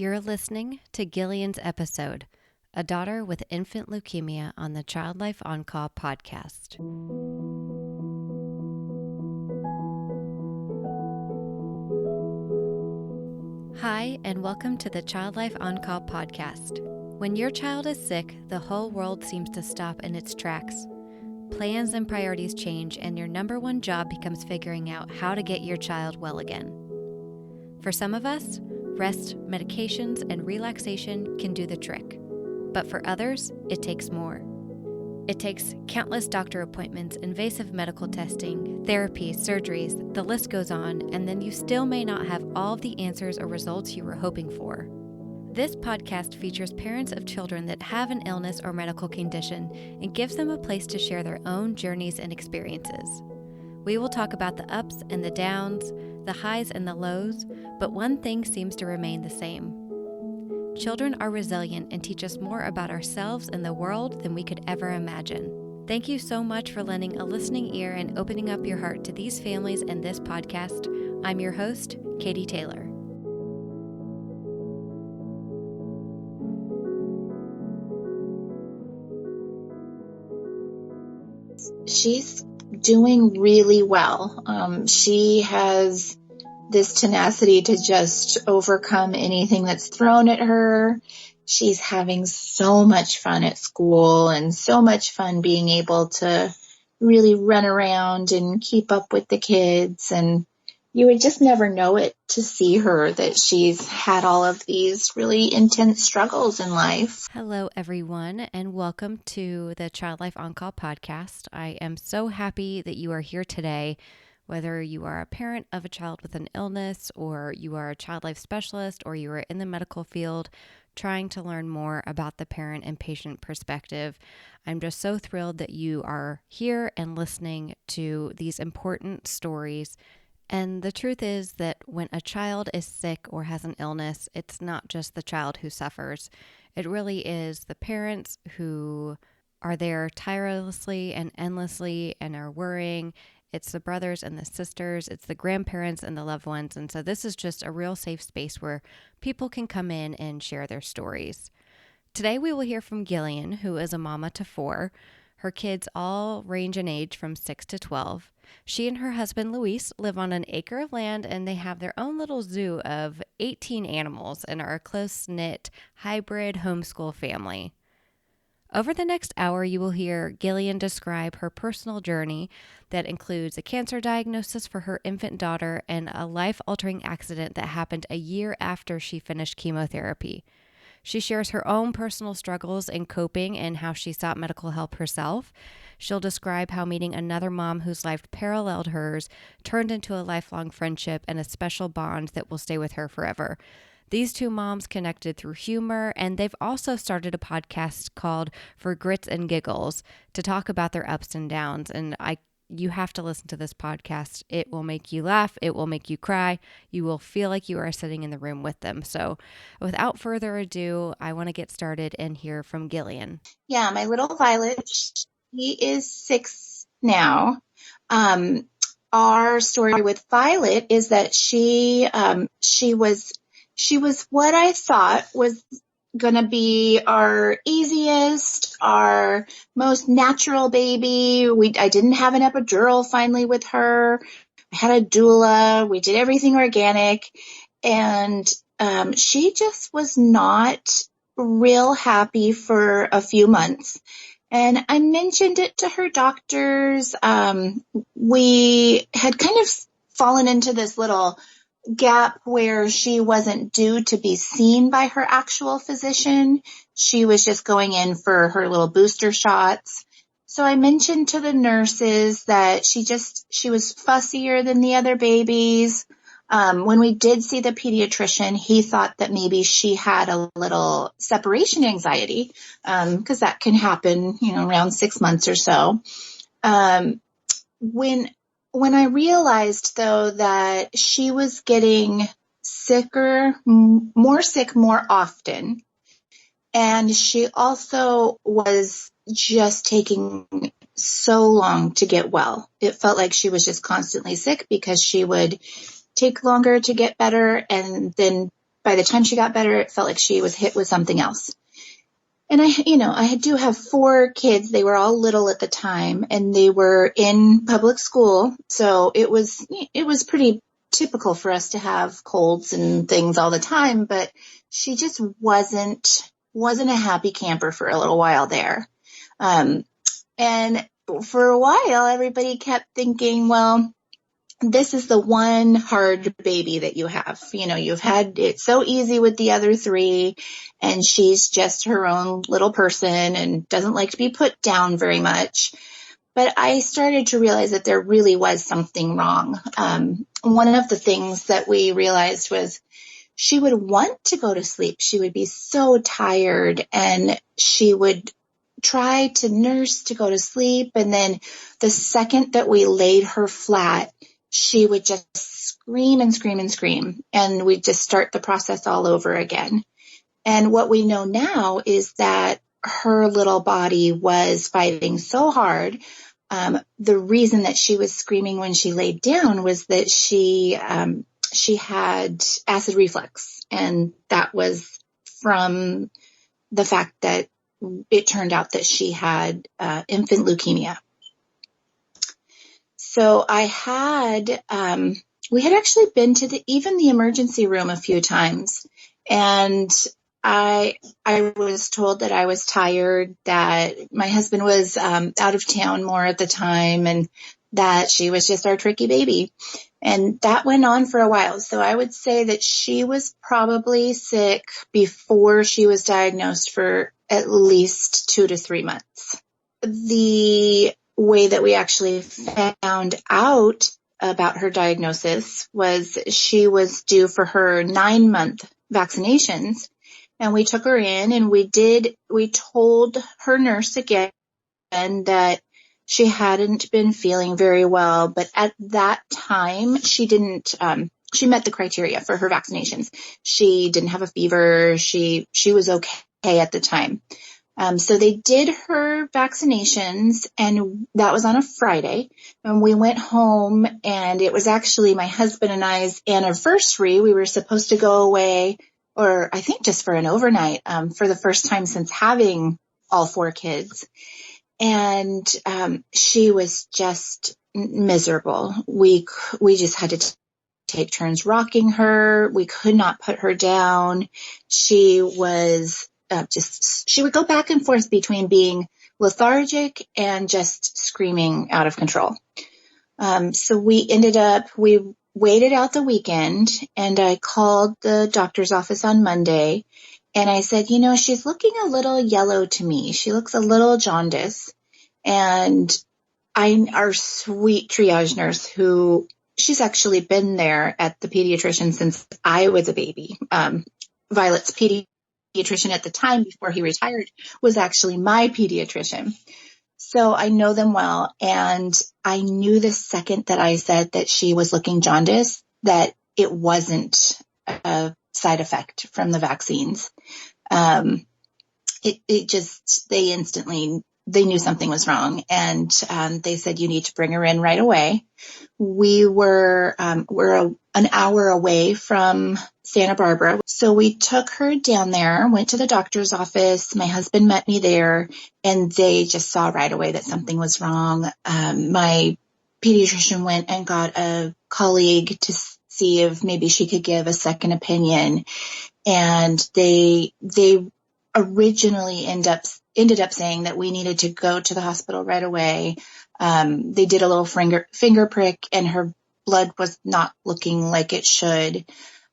You're listening to Gillian's episode, A Daughter with Infant Leukemia, on the Child Life On Call podcast. Hi, and welcome to the Child Life On Call podcast. When your child is sick, the whole world seems to stop in its tracks. Plans and priorities change, and your number one job becomes figuring out how to get your child well again. For some of us, rest, medications, and relaxation can do the trick. But for others, it takes more. It takes countless doctor appointments, invasive medical testing, therapy, surgeries, the list goes on, and then you still may not have all of the answers or results you were hoping for. This podcast features parents of children that have an illness or medical condition and gives them a place to share their own journeys and experiences. We will talk about the ups and the downs, the highs and the lows, but one thing seems to remain the same. Children are resilient and teach us more about ourselves and the world than we could ever imagine. Thank you so much for lending a listening ear and opening up your heart to these families and this podcast. I'm your host, Katie Taylor. She's doing really well. She has this tenacity to just overcome anything that's thrown at her. She's having so much fun at school and so much fun being able to really run around and keep up with the kids. And you would just never know it to see her, that she's had all of these really intense struggles in life. Hello, everyone, and welcome to the Child Life On Call podcast. I am so happy that you are here today. Whether you are a parent of a child with an illness, or you are a child life specialist, or you are in the medical field trying to learn more about the parent and patient perspective, I'm just so thrilled that you are here and listening to these important stories. And the truth is that when a child is sick or has an illness, it's not just the child who suffers. It really is the parents who are there tirelessly and endlessly and are worrying. It's the brothers and the sisters, it's the grandparents and the loved ones. And so this is just a real safe space where people can come in and share their stories. Today we will hear from Gillian, who is a mama to 4. Her kids all range in age from 6 to 12. She and her husband, Luis, live on an acre of land, and they have their own little zoo of 18 animals and are a close-knit hybrid homeschool family. Over the next hour, you will hear Gillian describe her personal journey that includes a cancer diagnosis for her infant daughter and a life-altering accident that happened a year after she finished chemotherapy. She shares her own personal struggles in coping and how she sought medical help herself. She'll describe how meeting another mom whose life paralleled hers turned into a lifelong friendship and a special bond that will stay with her forever. These two moms connected through humor, and they've also started a podcast called For Grits and Giggles to talk about their ups and downs. And you have to listen to this podcast. It will make you laugh. It will make you cry. You will feel like you are sitting in the room with them. So without further ado, I want to get started and hear from Gillian. Yeah, my little Violet, she is 6 now. Our story with Violet is that she was what I thought was going to be our easiest, our most natural baby. I didn't have an epidural finally with her. I had a doula. We did everything organic. And she just was not real happy for a few months. And I mentioned it to her doctors. We had kind of fallen into this little gap where she wasn't due to be seen by her actual physician. She was just going in for her little booster shots. So I mentioned to the nurses that she was fussier than the other babies. When we did see the pediatrician, he thought that maybe she had a little separation anxiety, because that can happen, around 6 months or so. When I realized, though, that she was getting more sick more often, and she also was just taking so long to get well. It felt like she was just constantly sick because she would take longer to get better and then by the time she got better, it felt like she was hit with something else. And I do have 4 kids. They were all little at the time, and they were in public school. So it was pretty typical for us to have colds and things all the time, but she just wasn't a happy camper for a little while there. And for a while, everybody kept thinking, well, this is the one hard baby that you have. You've had it so easy with the other 3, and she's just her own little person and doesn't like to be put down very much. But I started to realize that there really was something wrong. One of the things that we realized was she would want to go to sleep. She would be so tired, and she would try to nurse to go to sleep. And then the second that we laid her flat, she would just scream and scream and scream. And we'd just start the process all over again. And what we know now is that her little body was fighting so hard. The reason that she was screaming when she laid down was that she had acid reflux. And that was from the fact that it turned out that she had infant leukemia. So we had actually been to even the emergency room a few times, and I was told that I was tired, that my husband was out of town more at the time, and that she was just our tricky baby. And that went on for a while. So I would say that she was probably sick before she was diagnosed for at least 2 to 3 months. The way that we actually found out about her diagnosis was she was due for her 9-month vaccinations. And we took her in, and we told her nurse again that she hadn't been feeling very well, but at that time she met the criteria for her vaccinations. She didn't have a fever. She was okay at the time. So they did her vaccinations, and that was on a Friday. And we went home, and it was actually my husband and I's anniversary. We were supposed to go away, or I think just for an overnight, for the first time since having all 4 kids. And she was just miserable. We just had to take turns rocking her. We could not put her down. She was she would go back and forth between being lethargic and just screaming out of control. So we waited out the weekend, and I called the doctor's office on Monday, and I said, she's looking a little yellow to me. She looks a little jaundiced. And our sweet triage nurse, who she's actually been there at the pediatrician since I was a baby. Violet's pediatrician at the time before he retired was actually my pediatrician. So I know them well. And I knew the second that I said that she was looking jaundiced, that it wasn't a side effect from the vaccines. They knew something was wrong, and they said, you need to bring her in right away. We're an hour away from Santa Barbara. So we took her down there, went to the doctor's office. My husband met me there, and they just saw right away that something was wrong. My pediatrician went and got a colleague to see if maybe she could give a second opinion. And they originally ended up saying that we needed to go to the hospital right away. They did a little finger prick, and her blood was not looking like it should.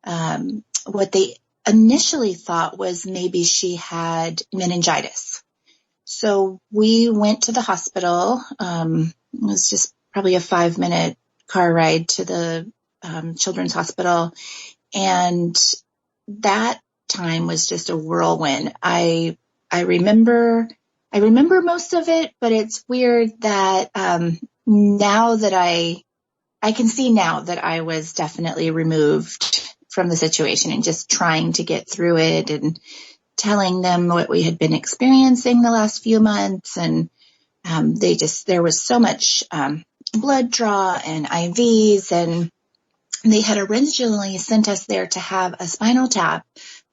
What they initially thought was maybe she had meningitis. So we went to the hospital. It was just probably a 5-minute car ride to the children's hospital. And that time was just a whirlwind. I remember most of it, but it's weird that now that I can see now that I was definitely removed from the situation and just trying to get through it and telling them what we had been experiencing the last few months. And there was so much blood draw and IVs, and They had originally sent us there to have a spinal tap,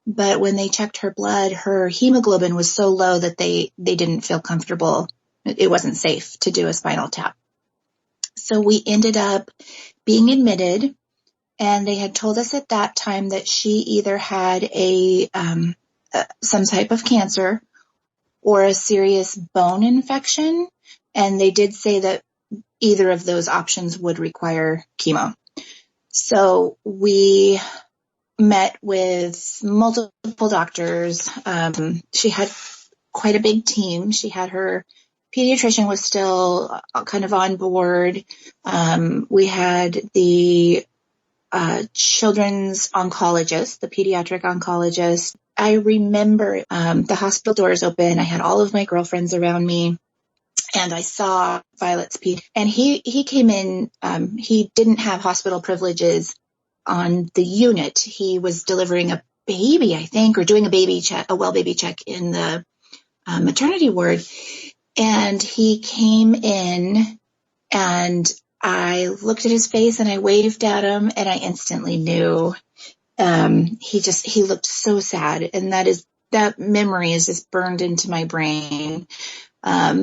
but when they checked her blood, her hemoglobin was so low that they didn't feel comfortable. It wasn't safe to do a spinal tap. So we ended up being admitted, and they had told us at that time that she either had some type of cancer or a serious bone infection, and they did say that either of those options would require chemo. So we met with multiple doctors. She had quite a big team. She had her pediatrician was still kind of on board. We had the children's oncologist, the pediatric oncologist. I remember the hospital doors open. I had all of my girlfriends around me, and I saw Violet's ped. And he came in. He didn't have hospital privileges on the unit. He was delivering a baby, I think, or doing a baby check, a well baby check in the maternity ward. And he came in, and I looked at his face and I waved at him, and I instantly knew. He looked so sad, and that memory is just burned into my brain.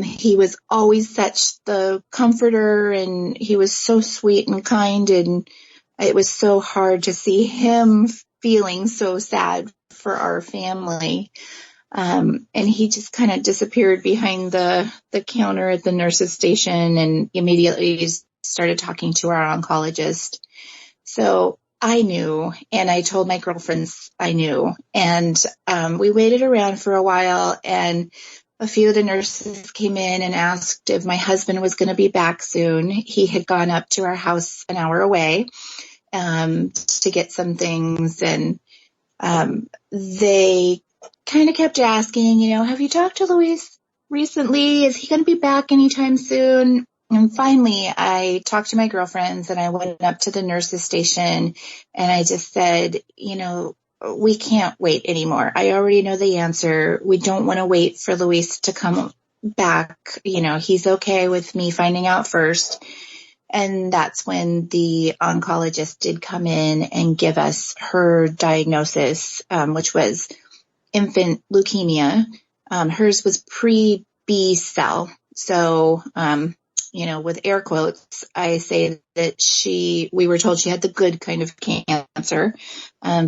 He was always such the comforter, and he was so sweet and kind, and it was so hard to see him feeling so sad for our family. And he just kind of disappeared behind the counter at the nurse's station and immediately started talking to our oncologist. So I knew, and I told my girlfriends I knew. And we waited around for a while, and a few of the nurses came in and asked if my husband was going to be back soon. He had gone up to our house an hour away to get some things, and they kind of kept asking, have you talked to Luis recently? Is he going to be back anytime soon? And finally, I talked to my girlfriends, and I went up to the nurse's station, and I just said, we can't wait anymore. I already know the answer. We don't want to wait for Luis to come back. He's okay with me finding out first. And that's when the oncologist did come in and give us her diagnosis, which was infant leukemia. Hers was pre-B cell. So, with air quotes, I say that we were told she had the good kind of cancer,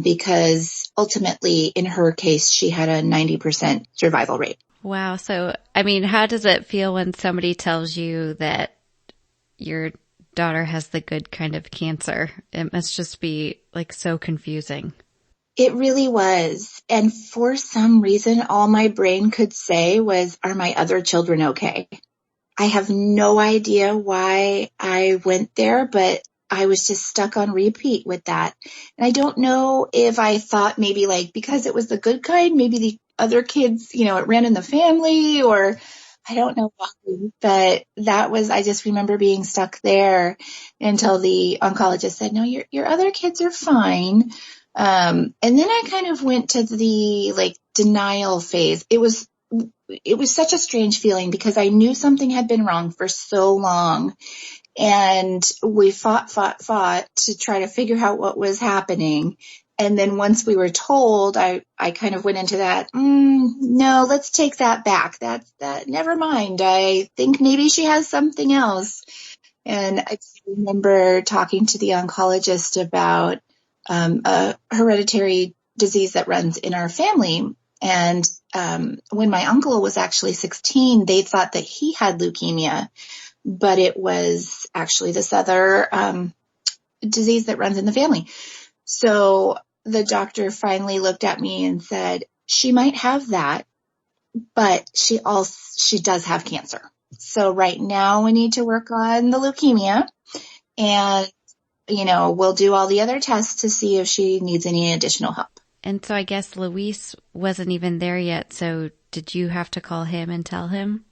because ultimately in her case, she had a 90% survival rate. Wow. So, how does it feel when somebody tells you that your daughter has the good kind of cancer? It must just be so confusing. It really was. And for some reason, all my brain could say was, are my other children okay? I have no idea why I went there, but I was just stuck on repeat with that. And I don't know if I thought maybe because it was the good kind, maybe the other kids, it ran in the family, or I don't know why, but I just remember being stuck there until the oncologist said, no, your other kids are fine. And then I kind of went to the denial phase. It was such a strange feeling because I knew something had been wrong for so long, and we fought to try to figure out what was happening. And then once we were told, I kind of went into that, no, let's take that back. That never mind. I think maybe she has something else. And I remember talking to the oncologist about a hereditary disease that runs in our family. And when my uncle was actually 16, they thought that he had leukemia, but it was actually this other disease that runs in the family. So the doctor finally looked at me and said, she might have that, but she does have cancer. So right now we need to work on the leukemia, and, we'll do all the other tests to see if she needs any additional help. And so I guess Luis wasn't even there yet. So did you have to call him and tell him?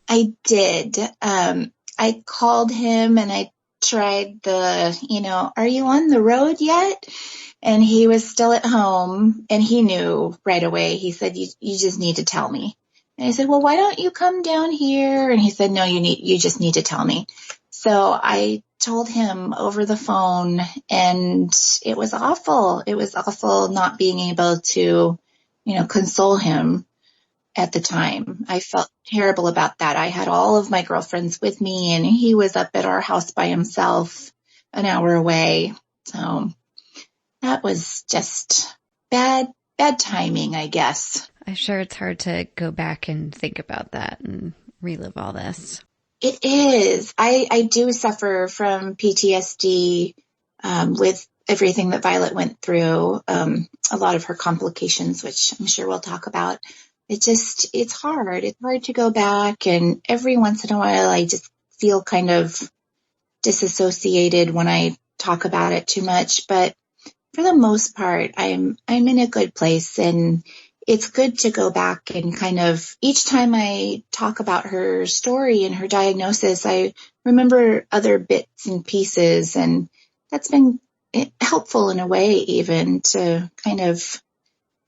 I did. I called him and I tried are you on the road yet? And he was still at home, and he knew right away. He said, you just need to tell me. And I said, well, why don't you come down here? And he said, no, you just need to tell me. So I told him over the phone, and it was awful. It was awful not being able to, console him at the time. I felt terrible about that. I had all of my girlfriends with me, and he was up at our house by himself an hour away. So that was just bad timing, I guess. I'm sure it's hard to go back and think about that and relive all this. It is. I do suffer from PTSD with everything that Violet went through, a lot of her complications, which I'm sure we'll talk about. It's hard. It's hard to go back, and every once in a while I just feel kind of disassociated when I talk about it too much. But for the most part, I'm in a good place, and it's good to go back and kind of each time I talk about her story and her diagnosis, I remember other bits and pieces, and that's been helpful in a way, even to kind of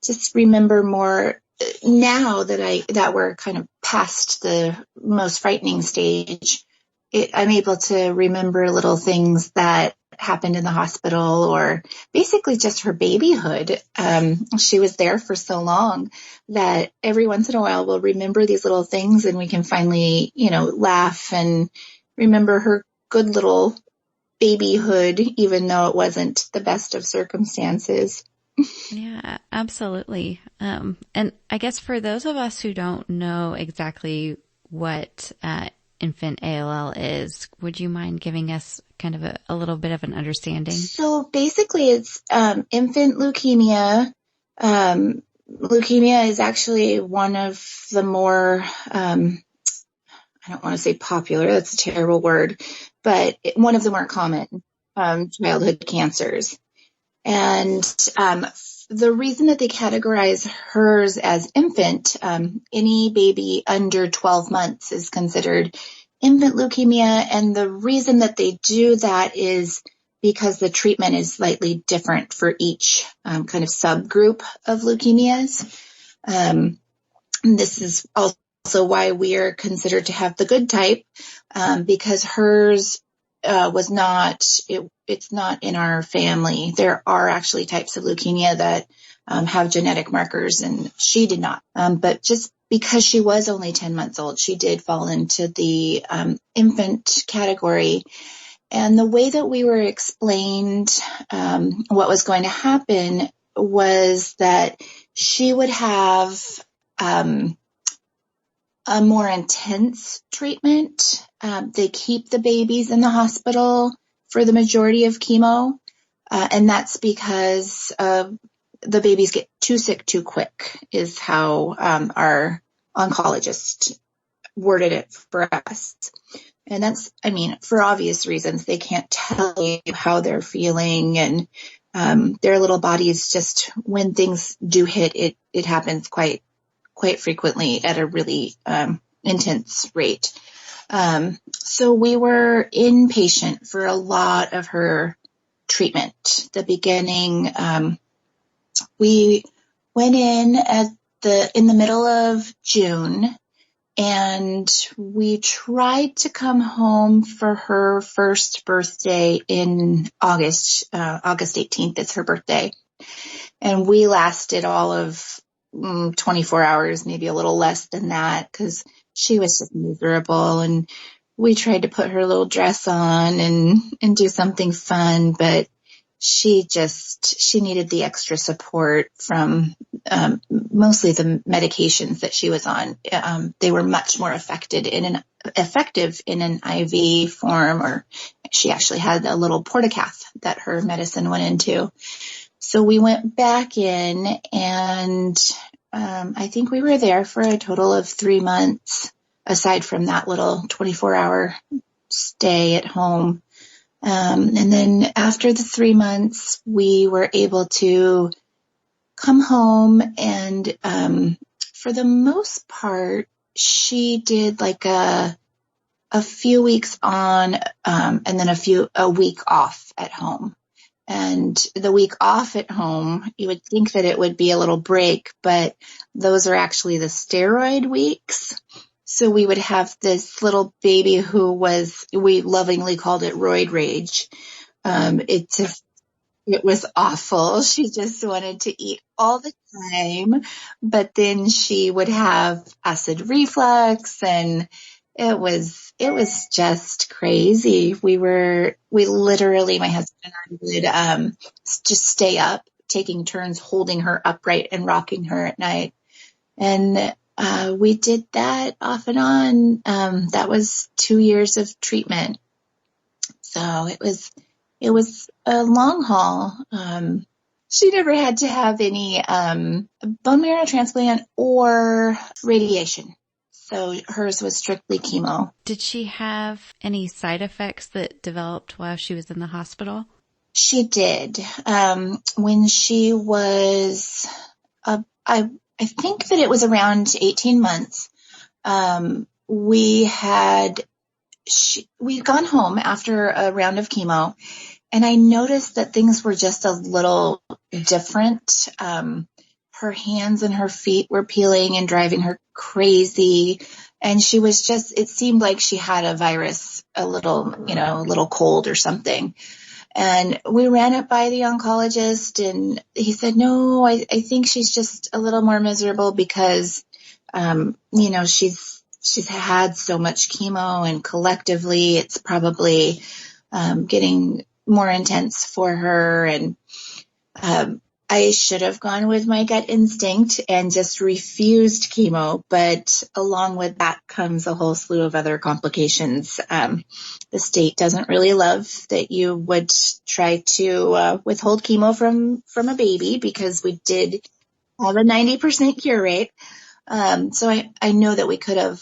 just remember more now that we're kind of past the most frightening stage. I'm able to remember little things that happened in the hospital, or basically just her babyhood. She was there for so long that every once in a while we'll remember these little things, and we can finally, laugh and remember her good little babyhood, even though it wasn't the best of circumstances. Yeah, absolutely. And I guess for those of us who don't know exactly what infant ALL is, would you mind giving us kind of a little bit of an understanding? So basically it's infant leukemia. Leukemia is actually one of the more, I don't want to say popular, that's a terrible word, but one of the more common childhood cancers. And the reason that they categorize hers as infant, any baby under 12 months is considered infant leukemia. And the reason that they do that is because the treatment is slightly different for each kind of subgroup of leukemias. This is also why we are considered to have the good type, because hers was not, it's not in our family. There are actually types of leukemia that have genetic markers, and she did not. But just because she was only 10 months old, she did fall into the infant category. And the way that we were explained what was going to happen was that she would have a more intense treatment. They keep the babies in the hospital for the majority of chemo, and that's because the babies get too sick too quick, is how our oncologist worded it for us. And that's, for obvious reasons, they can't tell you how they're feeling, and their little bodies just, when things do hit, it happens quite frequently at a really intense rate. So we were inpatient for a lot of her treatment. The beginning, we went in in the middle of June, and we tried to come home for her first birthday in August. August 18th is her birthday. And we lasted all of 24 hours, maybe a little less than that, because she was just miserable. And we tried to put her little dress on and do something fun, but she needed the extra support from mostly the medications that she was on. They were much more effective in an IV form, or she actually had a little portacath that her medicine went into. So we went back in, and I think we were there for a total of 3 months, aside from that little 24-hour stay at home. And then after the 3 months, we were able to come home, and for the most part, she did like a few weeks on, and then a week off at home. And the week off at home, you would think that it would be a little break, but those are actually the steroid weeks. So we would have this little baby who we lovingly called it roid rage. It was awful. She just wanted to eat all the time, but then she would have acid reflux, and it was just crazy. We literally, my husband and I would just stay up, taking turns holding her upright and rocking her at night. And we did that off and on. That was 2 years of treatment. So it was a long haul. She never had to have any bone marrow transplant or radiation. So hers was strictly chemo. Did she have any side effects that developed while she was in the hospital? She did. When she was, I think that it was around 18 months, we'd gone home after a round of chemo, and I noticed that things were just a little different. Her hands and her feet were peeling and driving her crazy. And she was it seemed like she had a virus, a little cold or something. And we ran it by the oncologist, and he said, no, I think she's just a little more miserable because, she's had so much chemo, and collectively it's probably getting more intense for her. And I should have gone with my gut instinct and just refused chemo, but along with that comes a whole slew of other complications. The state doesn't really love that you would try to withhold chemo from a baby, because we did have a 90% cure rate. So I know that we could have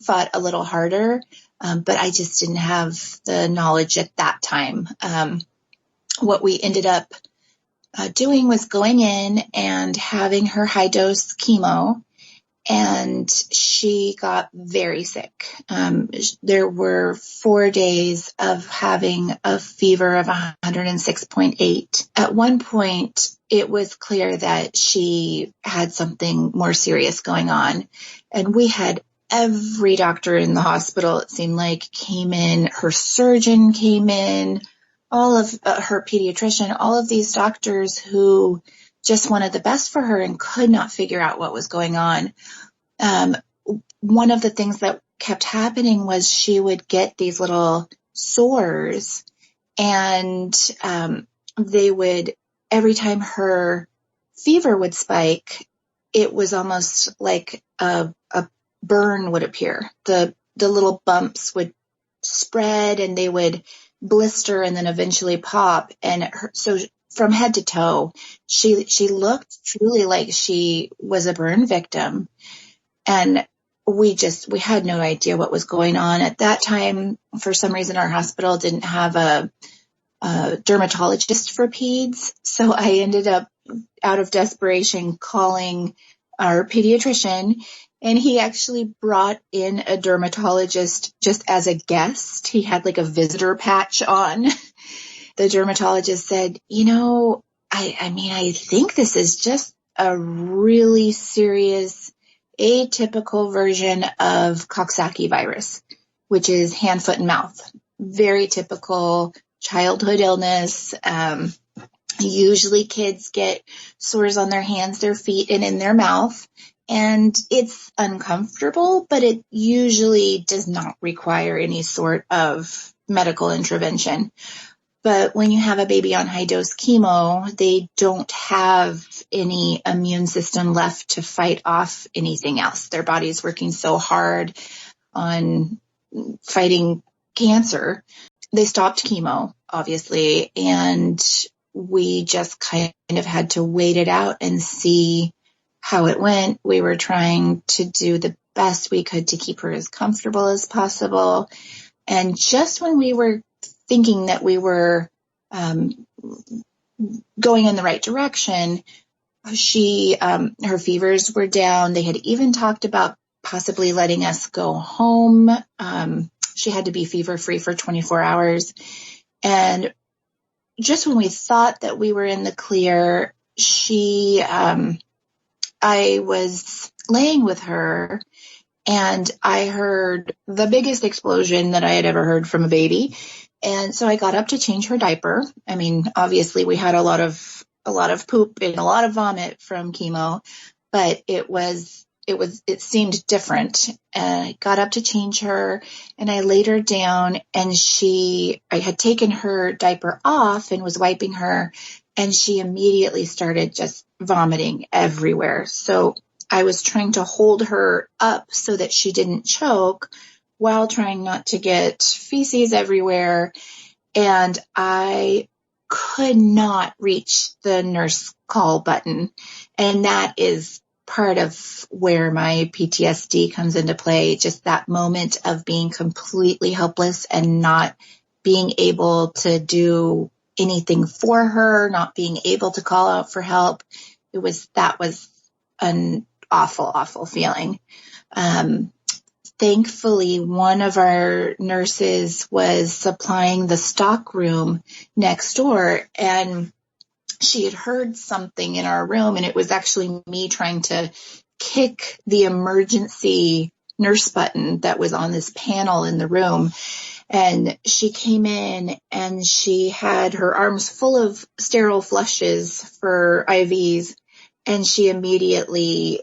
fought a little harder, but I just didn't have the knowledge at that time. What we ended up doing was going in and having her high dose chemo, and she got very sick. There were 4 days of having a fever of 106.8. At one point, it was clear that she had something more serious going on, and we had every doctor in the hospital, it seemed like, came in. Her surgeon came in, all of her pediatrician, all of these doctors who just wanted the best for her and could not figure out what was going on. One of the things that kept happening was she would get these little sores, and they would, every time her fever would spike, it was almost like a burn would appear. The little bumps would spread, and they would blister and then eventually pop. And so from head to toe, she looked truly like she was a burn victim. And we had no idea what was going on at that time. For some reason, our hospital didn't have a dermatologist for peds. So I ended up, out of desperation, calling our pediatrician, and he actually brought in a dermatologist just as a guest. He had like a visitor patch on. The dermatologist said, I think this is just a really serious atypical version of Coxsackie virus, which is hand, foot, and mouth. Very typical childhood illness. Usually kids get sores on their hands, their feet, and in their mouth. And it's uncomfortable, but it usually does not require any sort of medical intervention. But when you have a baby on high dose chemo, they don't have any immune system left to fight off anything else. Their body's working so hard on fighting cancer. They stopped chemo, obviously, and we just kind of had to wait it out and see how it went. We were trying to do the best we could to keep her as comfortable as possible. And just when we were thinking that we were going in the right direction, her fevers were down. They had even talked about possibly letting us go home. She had to be fever-free for 24 hours. And just when we thought that we were in the clear, I was laying with her, and I heard the biggest explosion that I had ever heard from a baby. And so I got up to change her diaper. I mean, obviously we had a lot of poop and a lot of vomit from chemo, but it seemed different. And I got up to change her and I laid her down, and I had taken her diaper off and was wiping her, and she immediately started just vomiting everywhere. So I was trying to hold her up so that she didn't choke while trying not to get feces everywhere. And I could not reach the nurse call button. And that is part of where my PTSD comes into play. Just that moment of being completely helpless and not being able to do anything for her, not being able to call out for help. That was an awful, awful feeling. Thankfully, one of our nurses was supplying the stock room next door, and she had heard something in our room, and it was actually me trying to kick the emergency nurse button that was on this panel in the room. And she came in and she had her arms full of sterile flushes for IVs, and she immediately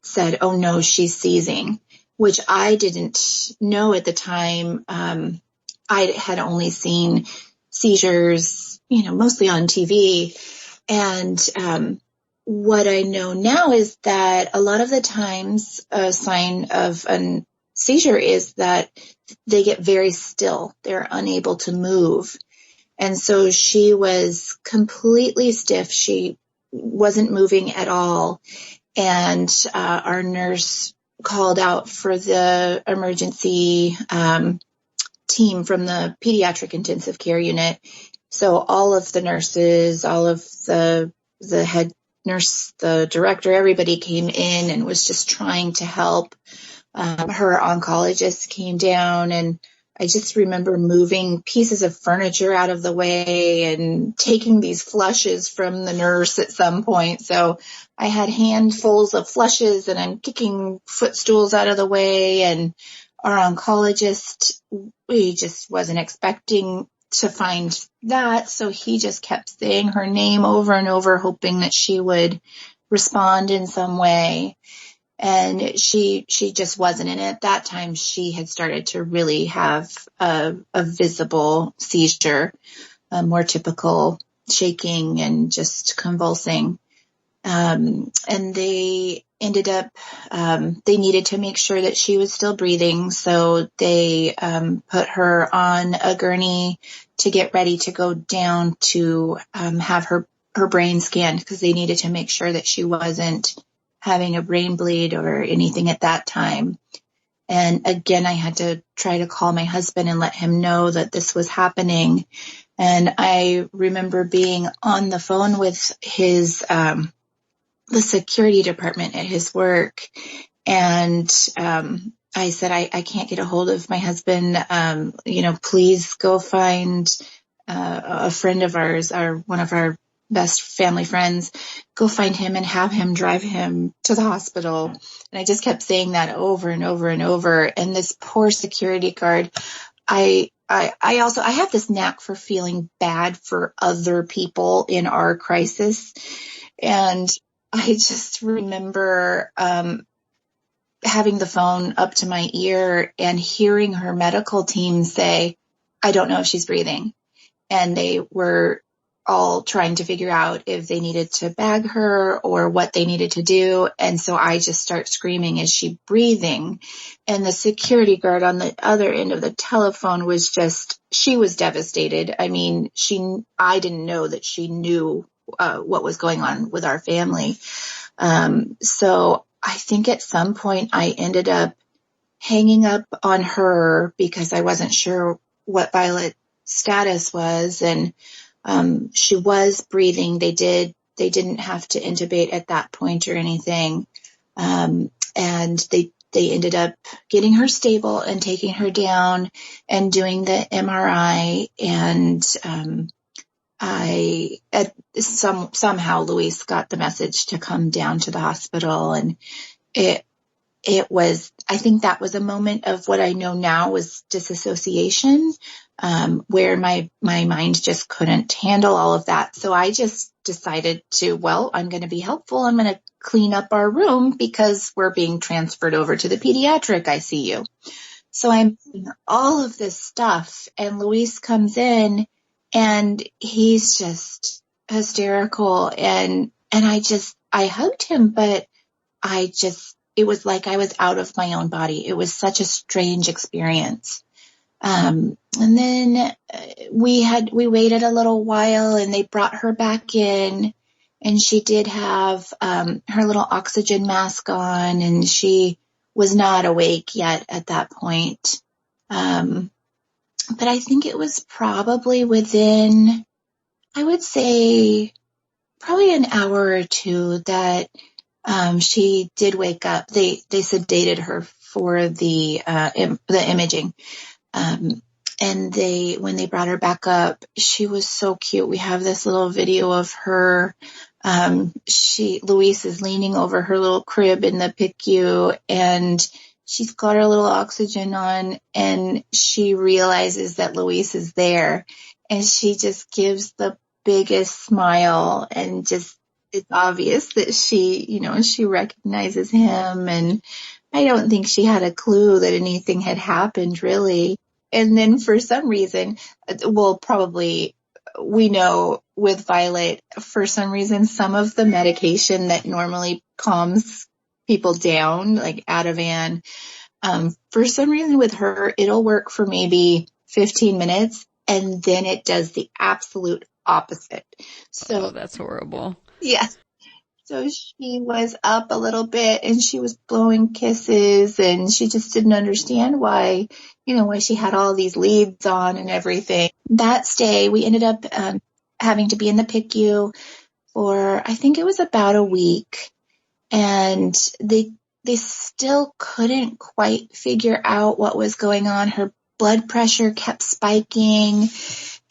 said, "Oh no, she's seizing," which I didn't know at the time. I had only seen seizures, mostly on TV. And what I know now is that a lot of the times a sign of a seizure is that they get very still. They're unable to move. And so she was completely stiff. She wasn't moving at all. And our nurse called out for the emergency team from the pediatric intensive care unit. So all of the nurses, all of the head nurse, the director, everybody came in and was just trying to help. Her oncologist came down, and I just remember moving pieces of furniture out of the way and taking these flushes from the nurse at some point. So I had handfuls of flushes, and I'm kicking footstools out of the way. And our oncologist, we just wasn't expecting to find that. So he just kept saying her name over and over, hoping that she would respond in some way. And she just wasn't. And at that time, she had started to really have a visible seizure, a more typical shaking and just convulsing. And they ended up, they needed to make sure that she was still breathing. So they put her on a gurney to get ready to go down to have her brain scanned, because they needed to make sure that she wasn't having a brain bleed or anything at that time. And again, I had to try to call my husband and let him know that this was happening. And I remember being on the phone with the security department at his work. And I said, I can't get a hold of my husband. Please go find a friend of ours, one of our best family friends, go find him and have him drive him to the hospital. And I just kept saying that over and over and over. And this poor security guard, I have this knack for feeling bad for other people in our crisis. And I just remember having the phone up to my ear and hearing her medical team say, "I don't know if she's breathing." And they were all trying to figure out if they needed to bag her or what they needed to do. And so I just start screaming, "Is she breathing?" And the security guard on the other end of the telephone she was devastated. I mean, I didn't know that she knew what was going on with our family. So I think at some point I ended up hanging up on her because I wasn't sure what Violet's status was. And she was breathing. They didn't have to intubate at that point or anything. And they ended up getting her stable and taking her down and doing the MRI. And somehow Luis got the message to come down to the hospital, and it I think that was a moment of what I know now was disassociation, where my mind just couldn't handle all of that. So I just decided I'm going to be helpful. I'm going to clean up our room because we're being transferred over to the pediatric ICU. So I'm doing all of this stuff, and Luis comes in and he's just hysterical. And I hugged him, but it was like I was out of my own body. It was such a strange experience. And then we waited a little while, and they brought her back in, and she did have her little oxygen mask on, and she was not awake yet at that point. But I think it was probably within, I would say, probably an hour or two that she did wake up. They sedated her for the imaging. And when they brought her back up, she was so cute. We have this little video of her. Louise is leaning over her little crib in the PICU, and she's got her little oxygen on, and she realizes that Louise is there, and she just gives the biggest smile, and just, it's obvious that she recognizes him. And I don't think she had a clue that anything had happened, really. And then for some reason, we know with Violet, for some reason, some of the medication that normally calms people down, like Ativan, for some reason with her, it'll work for maybe 15 minutes, and then it does the absolute opposite. So, Oh, that's horrible. yes. So she was up a little bit, and she was blowing kisses, and she just didn't understand why she had all these leads on and everything. That stay, we ended up having to be in the PICU for, I think it was about a week, and they still couldn't quite figure out what was going on. Her blood pressure kept spiking,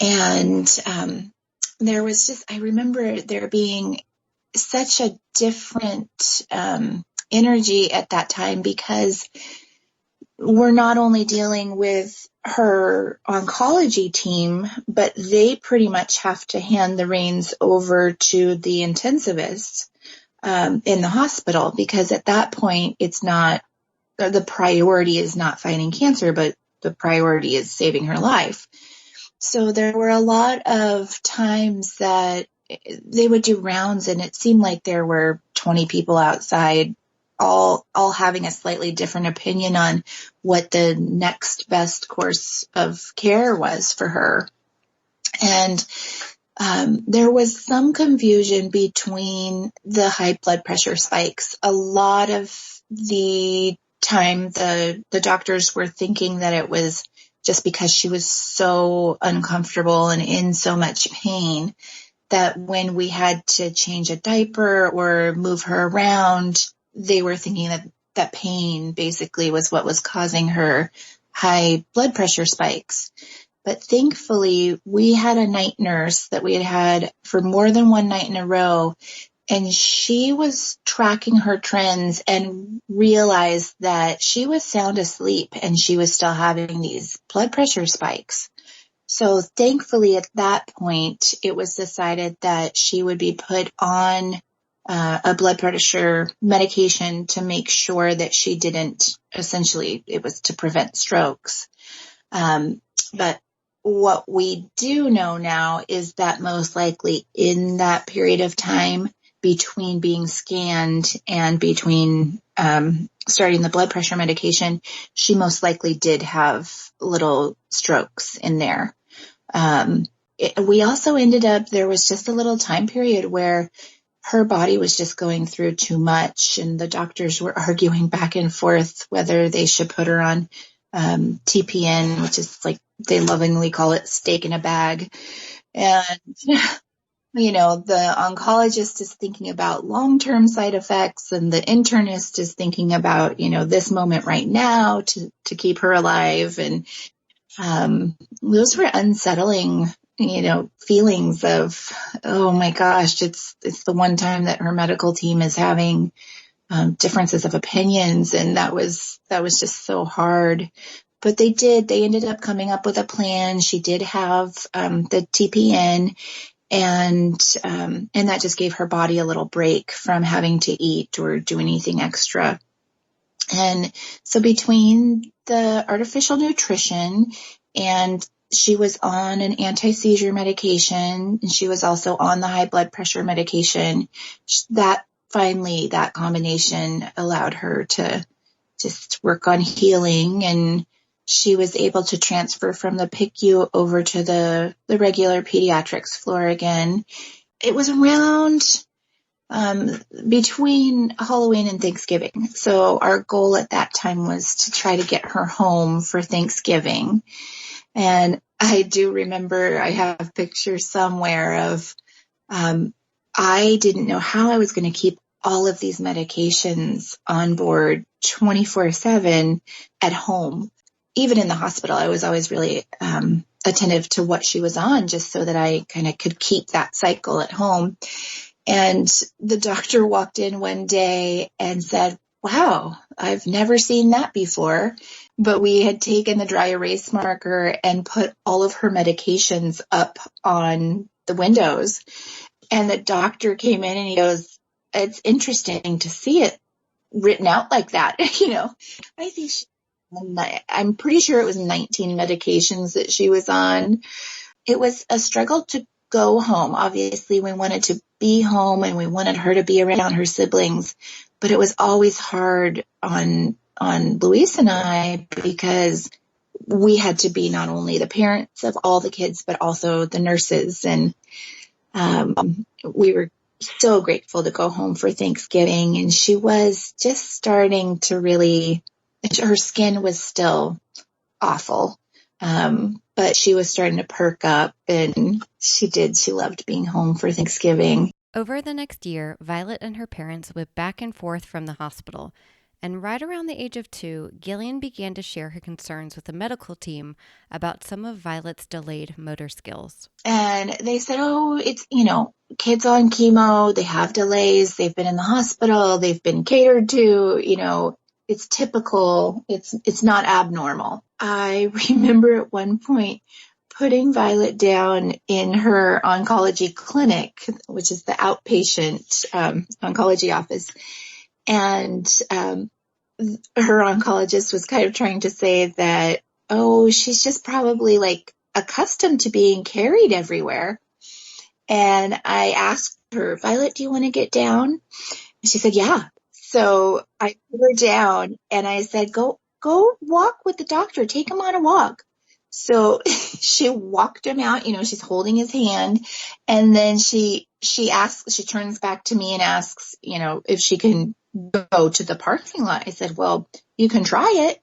and I remember there being such a different energy at that time, because we're not only dealing with her oncology team, but they pretty much have to hand the reins over to the intensivists in the hospital, because at that point, the priority is not fighting cancer, but the priority is saving her life. So there were a lot of times that they would do rounds, and it seemed like there were 20 people outside, all having a slightly different opinion on what the next best course of care was for her. And there was some confusion between the high blood pressure spikes. A lot of the time, the doctors were thinking that it was just because she was so uncomfortable and in so much pain, that when we had to change a diaper or move her around, they were thinking that pain basically was what was causing her high blood pressure spikes. But thankfully, we had a night nurse that we had for more than one night in a row, and she was tracking her trends and realized that she was sound asleep and she was still having these blood pressure spikes. So thankfully at that point, it was decided that she would be put on a blood pressure medication to make sure that she didn't, essentially, it was to prevent strokes. But what we do know now is that most likely in that period of time between being scanned and between starting the blood pressure medication, she most likely did have little strokes in there. We also ended up, there was just a little time period where her body was just going through too much, and the doctors were arguing back and forth whether they should put her on TPN, which is like, they lovingly call it steak in a bag. And, the oncologist is thinking about long-term side effects, and the internist is thinking about, this moment right now to keep her alive. And those were unsettling, feelings of, oh my gosh, it's the one time that her medical team is having differences of opinions. And that was just so hard. But they ended up coming up with a plan. She did have the TPN, and that just gave her body a little break from having to eat or do anything extra. And so between the artificial nutrition, and she was on an anti-seizure medication, and she was also on the high blood pressure medication, that combination allowed her to just work on healing, and she was able to transfer from the PICU over to the regular pediatrics floor again. It was around between Halloween and Thanksgiving. So our goal at that time was to try to get her home for Thanksgiving. And I do remember I have pictures somewhere of I didn't know how I was going to keep all of these medications on board 24/7 at home. Even in the hospital, I was always really attentive to what she was on, just so that I kind of could keep that cycle at home. And the doctor walked in one day and said, "Wow, I've never seen that before." But we had taken the dry erase marker and put all of her medications up on the windows. And the doctor came in and he goes, "It's interesting to see it written out like that." I think I'm pretty sure it was 19 medications that she was on. It was a struggle to go home. Obviously, we wanted to be home and we wanted her to be around her siblings, but it was always hard on Luis and I, because we had to be not only the parents of all the kids, but also the nurses. And we were so grateful to go home for Thanksgiving. And she was just starting to her skin was still awful. But she was starting to perk up, and she loved being home for Thanksgiving. Over the next year, Violet and her parents went back and forth from the hospital. And right around the age of 2, Gillian began to share her concerns with the medical team about some of Violet's delayed motor skills. And they said, "Oh, it's, kids on chemo, they have delays, they've been in the hospital, they've been catered to, it's typical, it's not abnormal." I remember at one point putting Violet down in her oncology clinic, which is the outpatient oncology office. And her oncologist was kind of trying to say that, "Oh, she's just probably like accustomed to being carried everywhere." And I asked her, "Violet, do you want to get down?" And she said, "Yeah." So I put her down and I said, go walk with the doctor. Take him on a walk. So she walked him out, she's holding his hand. And then she turns back to me and asks, if she can go to the parking lot. I said, "Well, you can try it."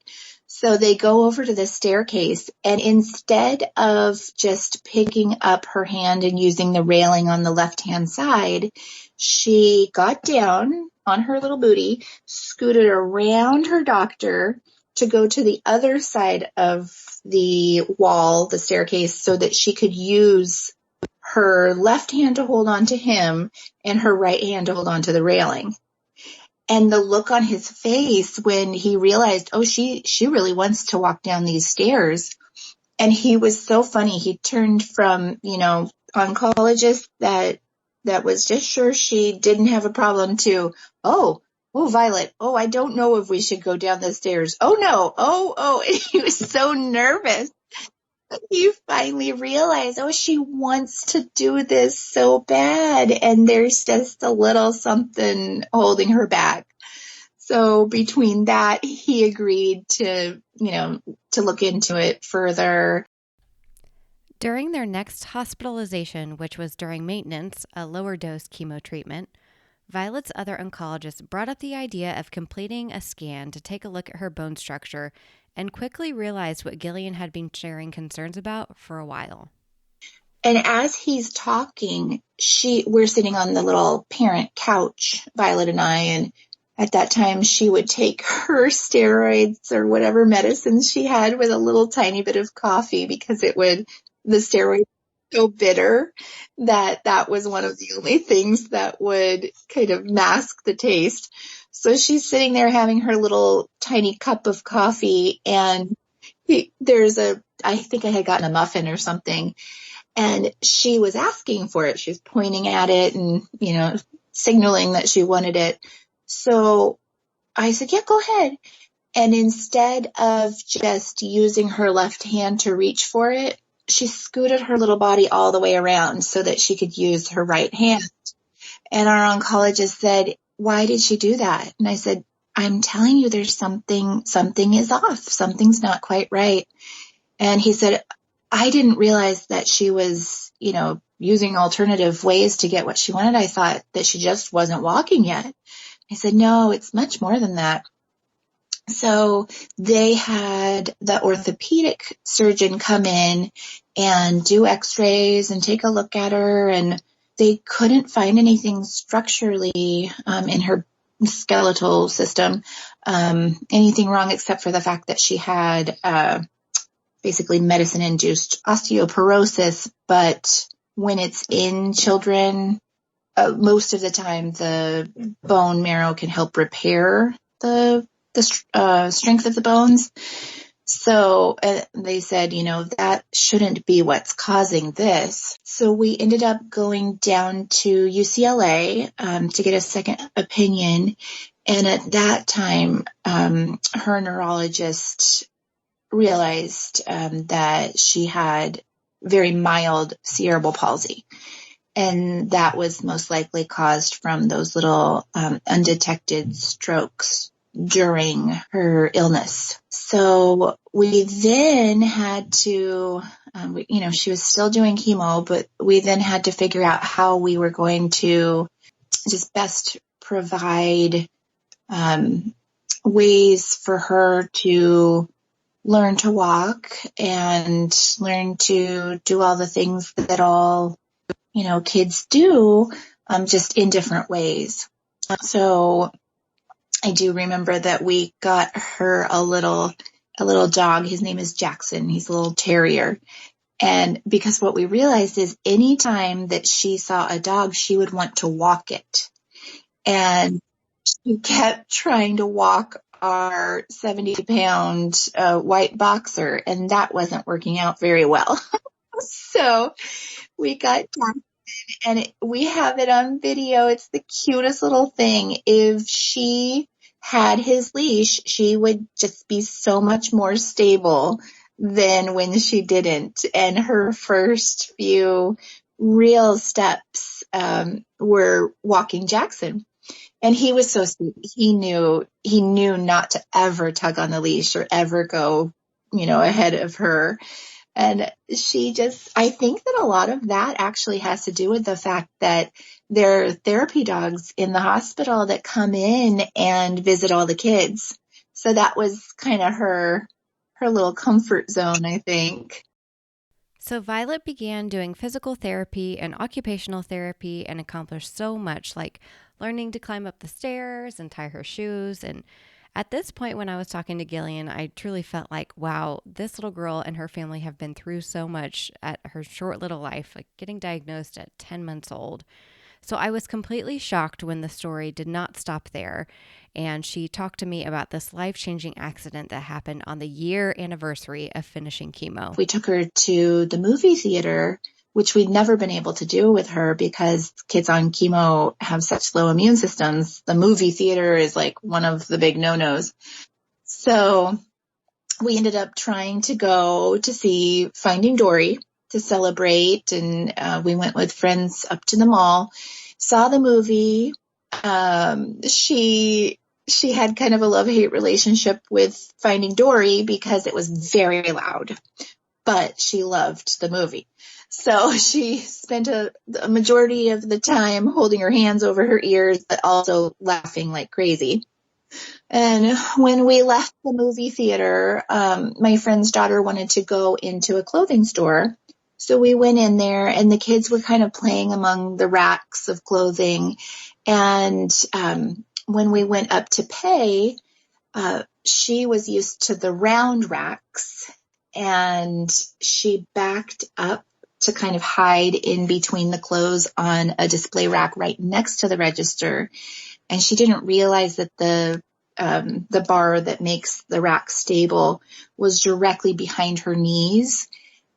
So they go over to the staircase, and instead of just picking up her hand and using the railing on the left-hand side, she got down on her little booty, scooted around her doctor to go to the other side of the wall, the staircase, so that she could use her left hand to hold on to him and her right hand to hold on to the railing. And the look on his face when he realized, oh, she really wants to walk down these stairs. And he was so funny. He turned from, oncologist that was just sure she didn't have a problem to, oh, Violet, oh, I don't know if we should go down the stairs. Oh, no. Oh. And he was so nervous. He finally realized, oh, she wants to do this so bad. And there's just a little something holding her back. So between that, he agreed to look into it further. During their next hospitalization, which was during maintenance, a lower dose chemo treatment, Violet's other oncologist brought up the idea of completing a scan to take a look at her bone structure and quickly realized what Gillian had been sharing concerns about for a while. And as he's talking, we're sitting on the little parent couch, Violet and I, and at that time she would take her steroids or whatever medicines she had with a little tiny bit of coffee, because the steroids were so bitter that was one of the only things that would kind of mask the taste. So she's sitting there having her little tiny cup of coffee, and I think I had gotten a muffin or something, and she was asking for it. She was pointing at it and, signaling that she wanted it. So I said, yeah, go ahead. And instead of just using her left hand to reach for it, she scooted her little body all the way around so that she could use her right hand. And our oncologist said, why did she do that? And I said, I'm telling you, there's something is off. Something's not quite right. And he said, I didn't realize that she was, using alternative ways to get what she wanted. I thought that she just wasn't walking yet. I said, no, it's much more than that. So they had the orthopedic surgeon come in and do x-rays and take a look at her, and they couldn't find anything structurally in her skeletal system, anything wrong except for the fact that she had basically medicine-induced osteoporosis. But when it's in children, most of the time the bone marrow can help repair the strength of the bones. So they said, that shouldn't be what's causing this. So we ended up going down to UCLA to get a second opinion. And at that time, her neurologist realized that she had very mild cerebral palsy. And that was most likely caused from those little undetected strokes during her illness. So we then had to, she was still doing chemo, but we then had to figure out how we were going to just best provide ways for her to learn to walk and learn to do all the things that all kids do, just in different ways. So I do remember that we got her a little dog. His name is Jackson. He's a little terrier. And because what we realized is anytime that she saw a dog, she would want to walk it. And she kept trying to walk our 70-pound white boxer, and that wasn't working out very well. So we got Jackson, and we have it on video. It's the cutest little thing. If she had his leash, she would just be so much more stable than when she didn't. And her first few real steps were walking Jackson. And he was so sweet. He knew not to ever tug on the leash or ever go, ahead of her. And I think that a lot of that actually has to do with the fact that there are therapy dogs in the hospital that come in and visit all the kids. So that was kind of her little comfort zone, I think. So Violet began doing physical therapy and occupational therapy and accomplished so much, like learning to climb up the stairs and tie her shoes. And at this point, when I was talking to Gillian, I truly felt like, wow, this little girl and her family have been through so much at her short little life, like getting diagnosed at 10 months old. So I was completely shocked when the story did not stop there. And she talked to me about this life-changing accident that happened on the year anniversary of finishing chemo. We took her to the movie theater, which we'd never been able to do with her because kids on chemo have such low immune systems. The movie theater is like one of the big no-nos. So we ended up trying to go to see Finding Dory to celebrate, and we went with friends up to the mall, saw the movie. She had kind of a love-hate relationship with Finding Dory because it was very loud, but she loved the movie. So she spent a majority of the time holding her hands over her ears, but also laughing like crazy. And when we left the movie theater, my friend's daughter wanted to go into a clothing store. So we went in there, and the kids were kind of playing among the racks of clothing. And when we went up to pay, she was used to the round racks, and she backed up to kind of hide in between the clothes on a display rack right next to the register. and she didn't realize that the bar that makes the rack stable was directly behind her knees.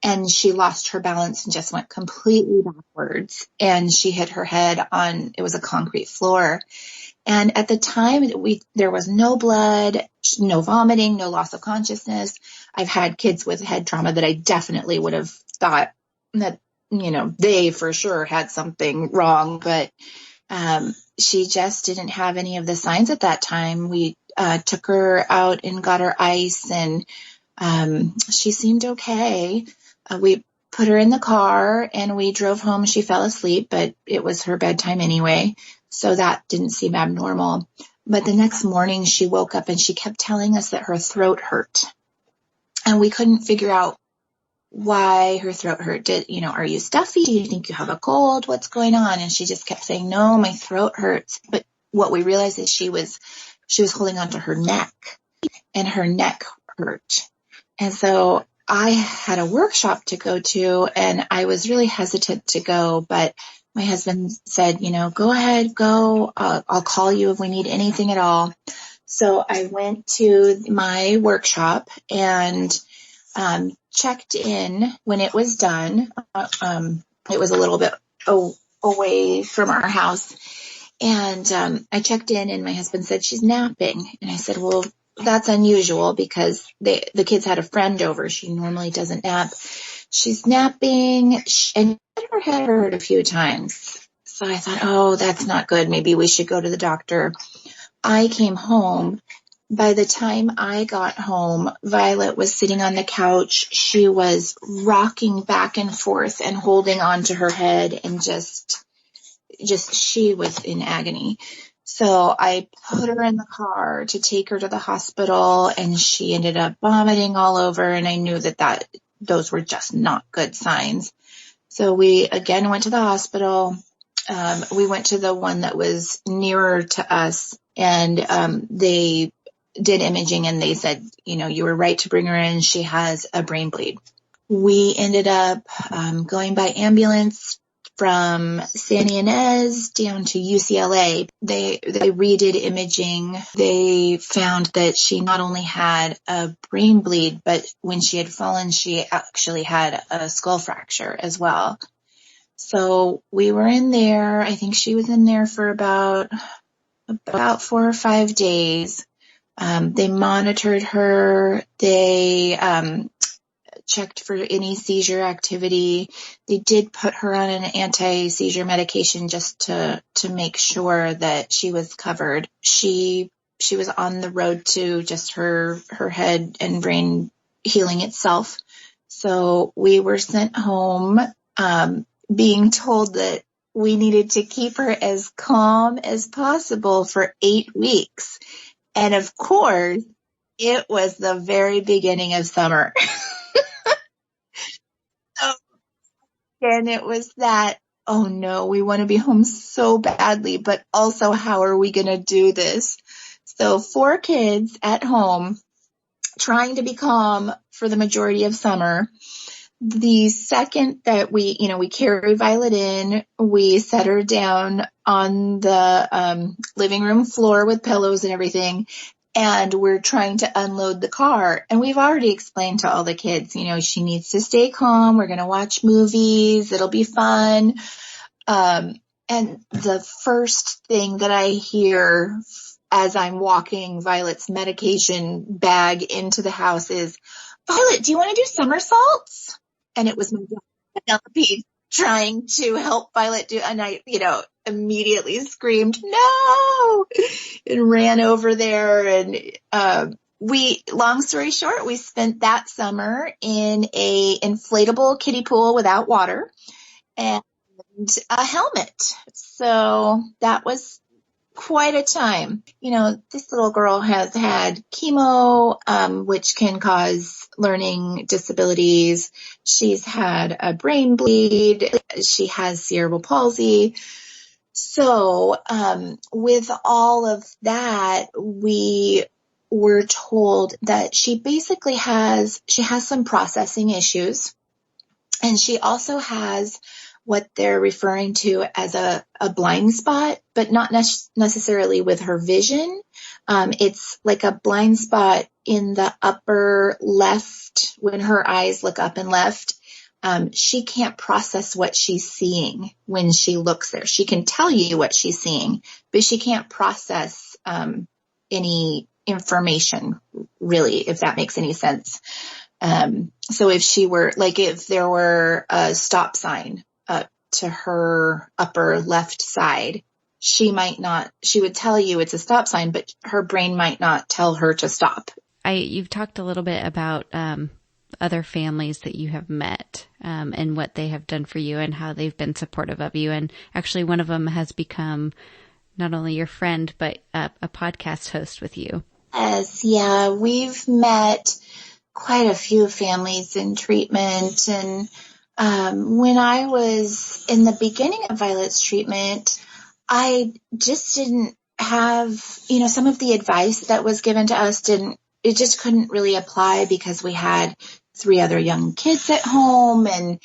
And she lost her balance and just went completely backwards. And she hit her head on, it was a concrete floor. And at the time, there was no blood, no vomiting, no loss of consciousness. I've had kids with head trauma that I definitely would have thought that, they for sure had something wrong. But she just didn't have any of the signs at that time. We took her out and got her ice, and she seemed okay. We put her in the car and we drove home. She fell asleep, but it was her bedtime anyway, so that didn't seem abnormal. But the next morning she woke up and she kept telling us that her throat hurt. And we couldn't figure out why her throat hurt. Are you stuffy? Do you think you have a cold? What's going on? And she just kept saying, no, my throat hurts. But what we realized is she was holding onto her neck, and her neck hurt. And so I had a workshop to go to, and I was really hesitant to go, but my husband said, go ahead, go. I'll call you if we need anything at all. So I went to my workshop and checked in when it was done. It was a little bit away from our house. And I checked in, and my husband said, she's napping. And I said, well, that's unusual because the kids had a friend over. She normally doesn't nap. She's napping, and her head hurt a few times. So I thought, oh, that's not good. Maybe we should go to the doctor. I came home. By the time I got home, Violet was sitting on the couch. She was rocking back and forth and holding onto her head, and just she was in agony. So I put her in the car to take her to the hospital, and she ended up vomiting all over, and I knew that those were just not good signs. So we again went to the hospital. We went to the one that was nearer to us, and they did imaging, and they said, you were right to bring her in. She has a brain bleed. We ended up going by ambulance from San Ynez down to UCLA. They redid imaging. They found that she not only had a brain bleed, but when she had fallen, she actually had a skull fracture as well. So we were in there. I think she was in there for about 4 or 5 days. They monitored her. They checked for any seizure activity. They did put her on an anti-seizure medication just to make sure that she was covered. She was on the road to just her head and brain healing itself. So we were sent home, being told that we needed to keep her as calm as possible for 8 weeks. And of course, it was the very beginning of summer. And it was that, oh no, we want to be home so badly, but also how are we going to do this? So 4 kids at home trying to be calm for the majority of summer. The second that we carry Violet in, we set her down on the living room floor with pillows and everything. And we're trying to unload the car. And we've already explained to all the kids, she needs to stay calm. We're going to watch movies. It'll be fun. And the first thing that I hear as I'm walking Violet's medication bag into the house is, Violet, do you want to do somersaults? And it was my Penelope trying to help Violet do, and I, immediately screamed, no, and ran over there. And long story short, we spent that summer in a inflatable kiddie pool without water and a helmet. So that was quite a time. This little girl has had chemo, which can cause learning disabilities. She's had a brain bleed. She has cerebral palsy. So, with all of that, we were told that she basically has some processing issues. And she also has what they're referring to as a blind spot, but not necessarily with her vision. It's like a blind spot in the upper left. When her eyes look up and left, she can't process what she's seeing when she looks there. She can tell you what she's seeing, but she can't process any information, really, if that makes any sense. So if there were a stop sign up to her upper left side, she would tell you it's a stop sign, but her brain might not tell her to stop. You've talked a little bit about other families that you have met and what they have done for you and how they've been supportive of you. And actually one of them has become not only your friend, but a podcast host with you. Yes, yeah, we've met quite a few families in treatment. And when I was in the beginning of Violet's treatment, I just didn't have, some of the advice that was given to us it just couldn't really apply because we had 3 other young kids at home and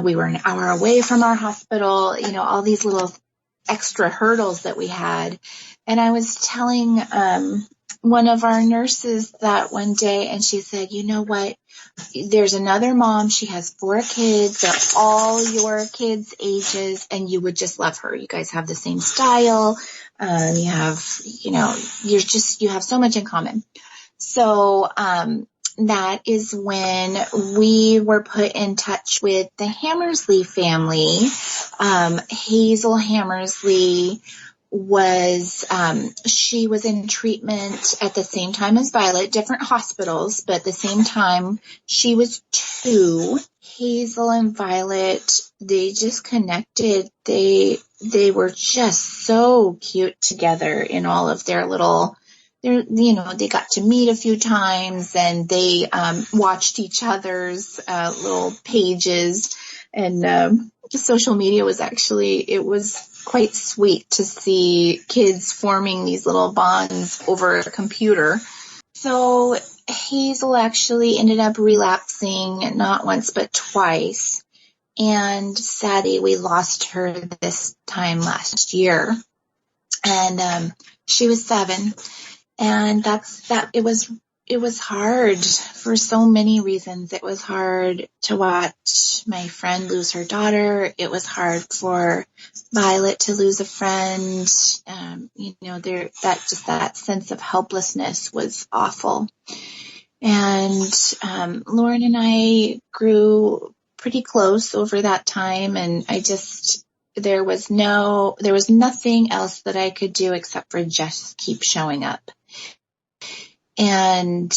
we were an hour away from our hospital, all these little extra hurdles that we had. And I was telling one of our nurses that one day, and she said, you know what? There's another mom. She has 4 kids. They're all your kids' ages, and you would just love her. You guys have the same style. You have so much in common. So that is when we were put in touch with the Hammersley family. Hazel Hammersley she was in treatment at the same time as Violet, different hospitals, but at the same time. She was 2. Hazel and Violet, they just connected. They were just so cute together in all of their they got to meet a few times, and they watched each other's little pages, and social media was quite sweet to see kids forming these little bonds over a computer. So Hazel actually ended up relapsing not once but twice, and sadly we lost her this time last year, and she was 7. And it was hard for so many reasons. It was hard to watch my friend lose her daughter. It was hard for Violet to lose a friend. That sense of helplessness was awful. And Lauren and I grew pretty close over that time, and there was nothing else that I could do except for just keep showing up and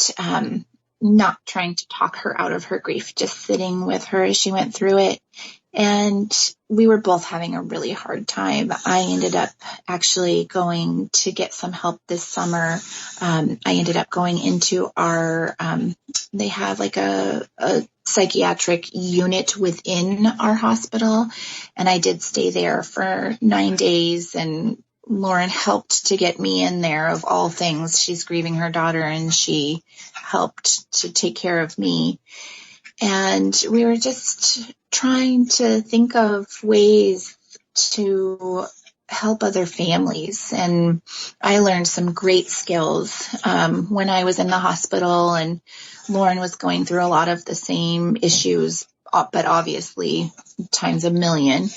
not trying to talk her out of her grief, just sitting with her as she went through it. And we were both having a really hard time. I ended up actually going to get some help this summer. I ended up going into they have like a psychiatric unit within our hospital. And I did stay there for 9 days, and Lauren helped to get me in there, of all things. She's grieving her daughter, and she helped to take care of me. And we were just trying to think of ways to help other families. And I learned some great skills when I was in the hospital, and Lauren was going through a lot of the same issues, but obviously times a million.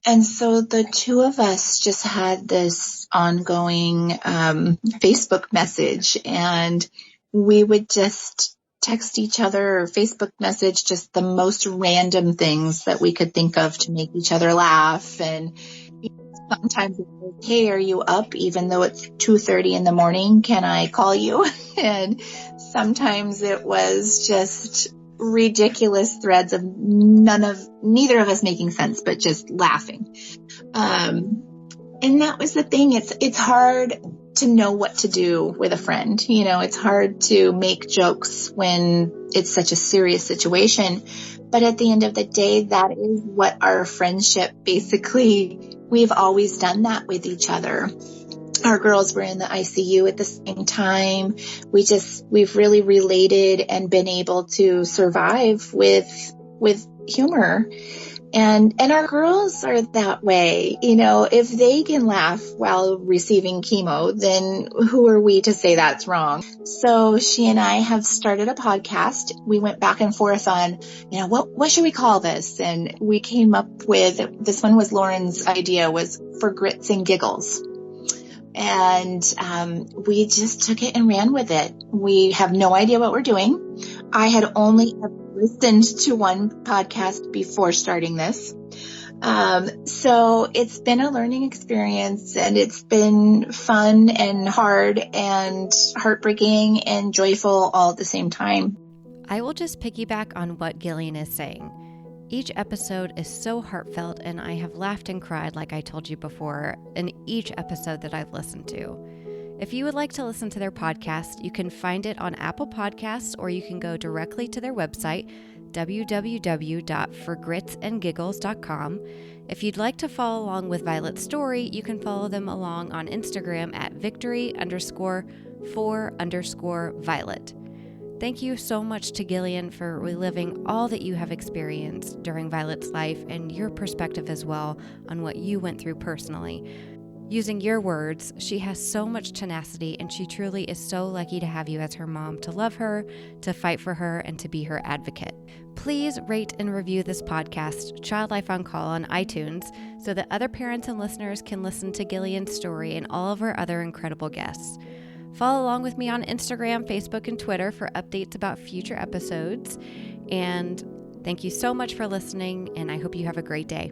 And so the 2 of us just had this ongoing Facebook message, and we would just text each other or Facebook message just the most random things that we could think of to make each other laugh. And sometimes it was, hey, are you up? Even though it's 2:30 in the morning, can I call you? And sometimes it was just ridiculous threads of neither of us making sense, but just laughing. And that was the thing. It's hard to know what to do with a friend. It's hard to make jokes when it's such a serious situation. But at the end of the day, that is what our friendship, basically, we've always done that with each other. Our girls were in the ICU at the same time. We've really related and been able to survive with humor. And our girls are that way. You know, if they can laugh while receiving chemo, then who are we to say that's wrong? So she and I have started a podcast. We went back and forth on, you know, what should we call this? And we came up with, this one was Lauren's idea, was For Grits and Giggles. And we just took it and ran with it. We have no idea what we're doing. I had only listened to one podcast before starting this. So it's been a learning experience, and it's been fun and hard and heartbreaking and joyful all at the same time. I will just piggyback on what Gillian is saying. Each episode is so heartfelt, and I have laughed and cried, like I told you before, in each episode that I've listened to. If you would like to listen to their podcast, you can find it on Apple Podcasts, or you can go directly to their website, www.forgritsandgiggles.com. If you'd like to follow along with Violet's story, you can follow them along on Instagram at victory_for_Violet. Thank you so much to Gillian for reliving all that you have experienced during Violet's life and your perspective as well on what you went through personally. Using your words, she has so much tenacity, and she truly is so lucky to have you as her mom, to love her, to fight for her, and to be her advocate. Please rate and review this podcast, Child Life on Call, on iTunes, so that other parents and listeners can listen to Gillian's story and all of our other incredible guests. Follow along with me on Instagram, Facebook, and Twitter for updates about future episodes. And thank you so much for listening, and I hope you have a great day.